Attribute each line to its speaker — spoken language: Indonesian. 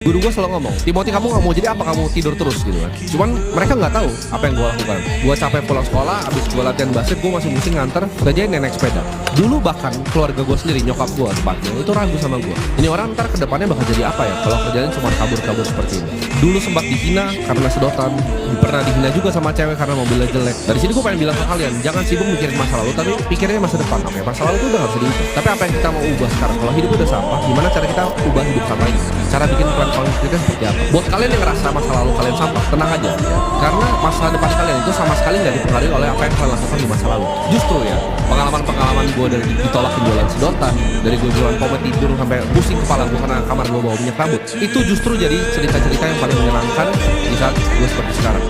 Speaker 1: Guru gue selalu ngomong, Timothy kamu gak mau jadi apa, kamu tidur terus gitu kan. Cuman mereka gak tahu apa yang gue lakukan. Gue capek pulang sekolah, abis gue latihan basket, gue masih mesti nganter kerjain nenek sepeda. Dulu bahkan keluarga gue sendiri, nyokap gue tepatnya, itu ragu sama gue. Ini orang ntar kedepannya bakal jadi apa ya kalau kerjanya cuma kabur-kabur seperti ini. Dulu sempat dihina karena sedotan, pernah dihina juga sama cewek karena mobilnya jelek. Dari sini gue pengen bilang ke kalian, jangan sibuk mikirin masa lalu, tapi pikirin masa depan. Oke, masa lalu itu udah gak bisa diubah. Tapi apa yang kita mau ubah sekarang? Kalau hidup udah sampah, gimana cara kita ubah hidup sampah ini? Cara bikin plan konkretnya seperti apa? Buat kalian yang ngerasa masa lalu kalian sampah, tenang aja ya. Karena masa depan kalian itu sama sekali nggak dipengaruhi oleh apa yang kalian lakukan di masa lalu. Justru ya, pengalaman-pengalaman gue dari ditolak jualan sedotan, dari gue jualan pomade tidur sampai pusing kepala gue karena kamar gue bawa minyak rambut, itu justru jadi cerita-cerita yang paling menyenangkan di saat gue seperti sekarang.